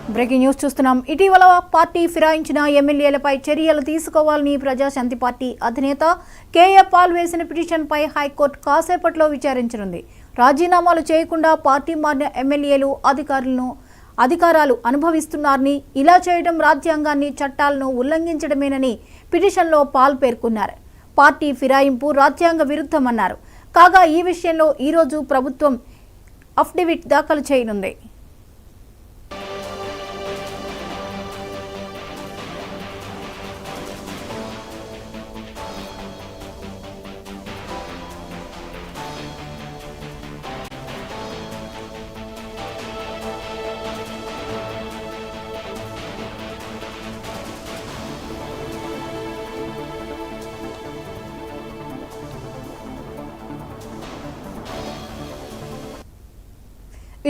Breaking news చూస్తున్నాం. ఇటీవల party ఫిరాయించిన ఎమ్మెల్యేలపై చర్యలు తీసుకోవాలని ప్రజాశాంతి పార్టీ అధినేత కేఏ పాల్ వేసిన పిటిషన్పై హైకోర్టు కాసేపట్లో విచారించనుంది. రాజీనామాలు చేయకుండా పార్టీ మారిన ఎమ్మెల్యేలు అధికారాలు అనుభవిస్తున్నారని, ఇలా చేయడం రాజ్యాంగాన్ని చట్టాలను ఉల్లంఘించడమేనని పిటిషన్లో పాల్ పేర్కొన్నారు. పార్టీ ఫిరాయింపు రాజ్యాంగ విరుద్ధమన్నారు. కాగా ఈ విషయంలో ఈరోజు ప్రభుత్వం అఫిడవిట్ దాఖలు చేయనుంది.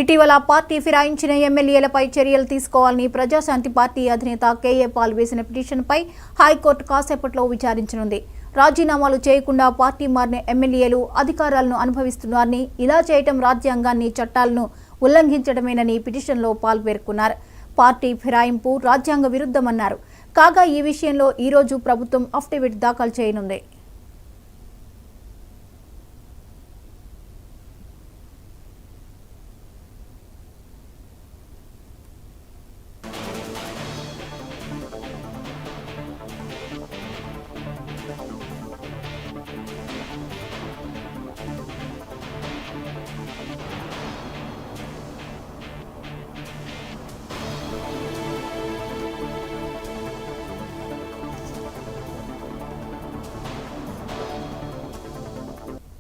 ఇటీవల పార్టీ ఫిరాయించిన ఎమ్మెల్యేలపై చర్యలు తీసుకోవాలని ప్రజాశాంతి పార్టీ అధినేత కేఏ పాల్ వేసిన పిటిషన్పై హైకోర్టు కాసేపట్లో విచారించనుంది. రాజీనామాలు చేయకుండా పార్టీ మారిన ఎమ్మెల్యేలు అధికారాలను అనుభవిస్తున్నారని, ఇలా చేయటం రాజ్యాంగాన్ని చట్టాలను ఉల్లంఘించడమేనని పిటిషన్లో పాల్ పేర్కొన్నారు. పార్టీ ఫిరాయింపు రాజ్యాంగ విరుద్ధమన్నారు. కాగా ఈ విషయంలో ఈరోజు ప్రభుత్వం అఫిడవిట్ దాఖలు చేయనుంది.